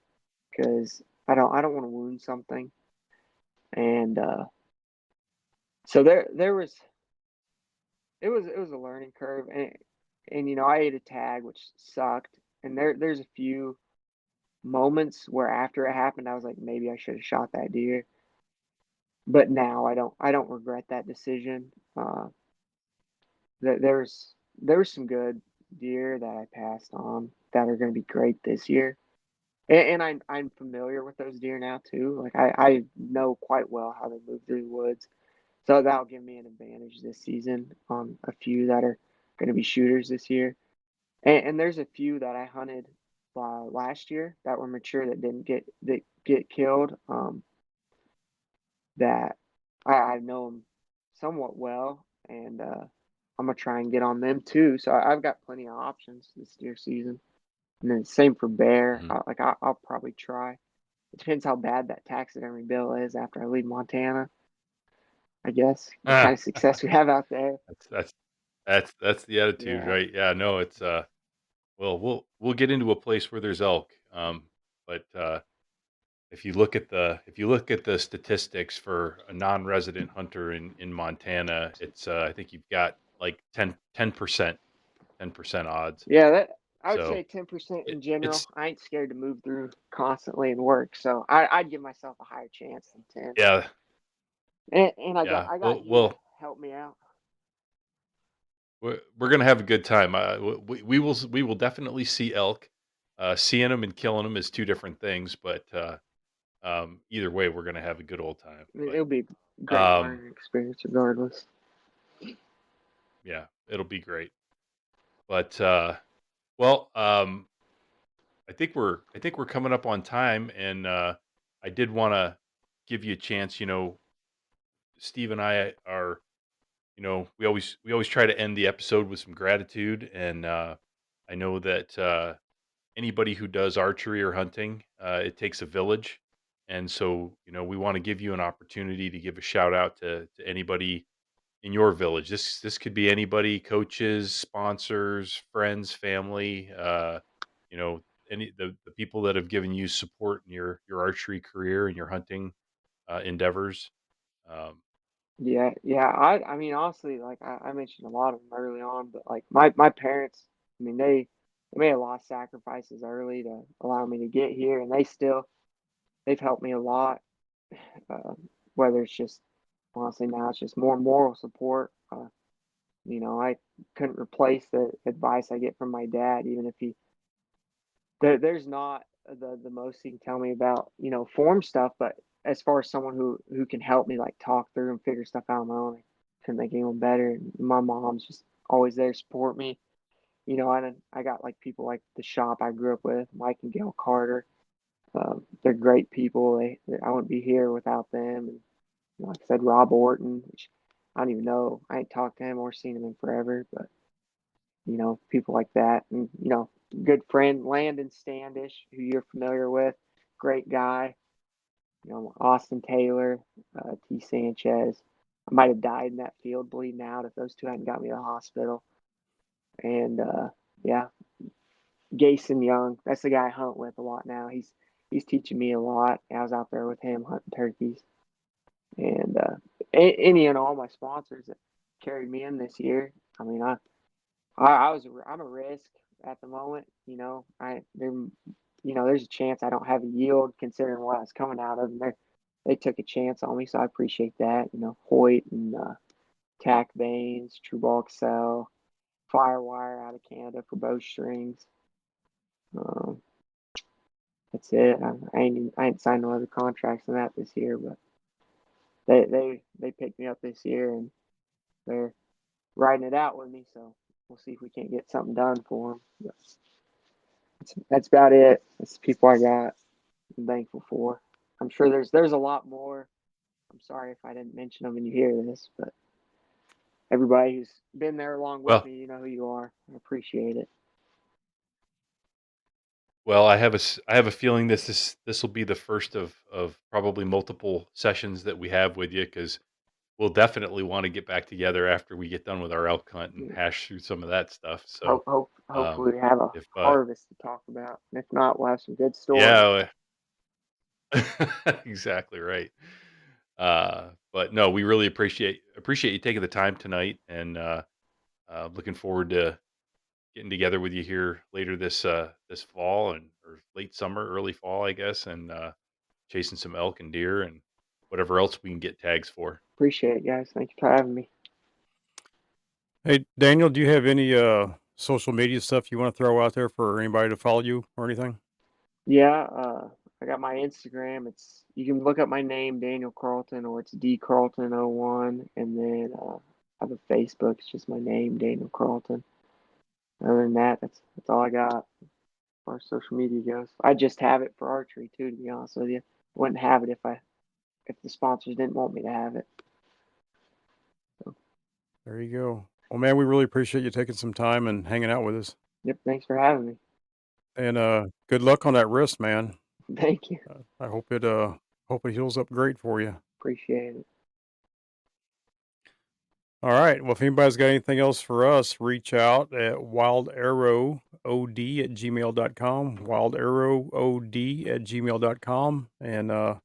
because I don't want to wound something. And so there was it was a learning curve, and I ate a tag which sucked, and there's a few moments where after it happened I was like maybe I should have shot that deer, but now I don't regret that decision. There was some good deer that I passed on that are going to be great this year, and I'm familiar with those deer now too. Like I know quite well how they move through the woods, so that'll give me an advantage this season on a few that are going to be shooters this year. And there's a few that I hunted last year that were mature that didn't get killed. That I know them somewhat well, and I'm gonna try and get on them too. So I've got plenty of options this deer season. And then same for bear. Mhm. I'll probably try. It depends how bad that taxidermy bill is after I leave Montana. I guess what kind Ah, of success we have out there. that's that's that's the attitude, Yeah, right? Yeah, no, it's well, we'll get into a place where there's elk. But if you look at the statistics for a non-resident hunter in Montana, it's I think you've got like 10% odds. yeah. That I would say So 10% it, in general. it's I ain't scared to move through constantly and work, so I'd give myself a higher chance than 10. yeah, And yeah. I got Well, you to well, help me out. we're gonna have a good time. We will definitely see elk. Seeing them and killing them is two different things, but either way, we're gonna have a good old time. But It'll be a great um, learning experience regardless. yeah, it'll be great. But well, I think we're coming up on time, and I did want to give you a chance. You know, Steve and I are, you know, we always try to end the episode with some gratitude, and I know that anybody who does archery or hunting, it takes a village, and so you know we want to give you an opportunity to give a shout out to anybody in your village. This could be anybody, coaches, sponsors, friends, family, you know, any the people that have given you support in your archery career and your hunting endeavors. Um, Yeah. I mean, honestly, like I mentioned a lot of them early on, but like my parents, I mean, they made a lot of sacrifices early to allow me to get here, and they've helped me a lot. Uh, whether it's just honestly now it's just more moral support. I couldn't replace the advice I get from my dad, even if there's not the most he can tell me about form stuff, but as far as someone who can help me like talk through and figure stuff out on my own, I couldn't make anyone better. And my mom's just always there to support me. I got like people like the shop I grew up with, Mike and Gail Carter. They're great people. I wouldn't be here without them. And like I said, Rob Orton, which I don't even know. I ain't talked to him or seen him in forever, but people like that. And, good friend Landon Standish, who you're familiar with, great guy. Austin Taylor, T. Sanchez. I might have died in that field bleeding out if those two hadn't got me to the hospital. And yeah, Gason Young, that's the guy I hunt with a lot now. He's teaching me a lot. I was out there with him hunting turkeys. And any and all my sponsors that carried me in this year. I mean, I'm a risk at the moment. There's a chance I don't have a yield considering what I was coming out of, and they took a chance on me, so I appreciate that. Hoyt and Tack Baines, True Ball Excel, Firewire out of Canada for bowstrings. Um, that's it. I ain't signed no other contracts than that this year, but they picked me up this year and they're riding it out with me. So we'll see if we can't get something done for them. That's about it. That's the people I got. I'm thankful for. I'm sure there's a lot more. I'm sorry if I didn't mention them and you hear this, but everybody who's been there along with well, me, you know who you are. I appreciate it. well, I have a feeling this will be the first of probably multiple sessions that we have with you because we'll definitely want to get back together after we get done with our elk hunt and hash through some of that stuff. So, Hopefully we have a if harvest to talk about. And if not, we'll have some good stories. yeah, exactly right. But no, we really appreciate you taking the time tonight, and looking forward to getting together with you here later this fall and or late summer, early fall, I guess, and chasing some elk and deer and whatever else we can get tags for. Appreciate it, guys. Thank you for having me. Hey, Daniel, do you have any social media stuff you want to throw out there for anybody to follow you or anything? Yeah, I got my Instagram. You can look up my name, Daniel Carlton, or it's D Carlton 01, and then I have a Facebook. It's just my name, Daniel Carlton. Other than that, that's all I got as far as social media goes. I just have it for archery too, to be honest with you. I wouldn't have it if the sponsors didn't want me to have it. There you go. Well, man, we really appreciate you taking some time and hanging out with us. Yep. Thanks for having me. And good luck on that wrist, man. Thank you. I hope it heals up great for you. Appreciate it. All right. Well, if anybody's got anything else for us, reach out at wildarrowod@gmail.com, wildarrowod@gmail.com, and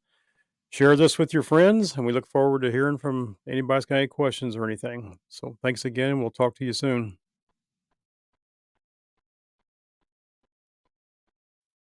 share this with your friends. And we look forward to hearing from anybody's got any questions or anything. So thanks again. We'll talk to you soon.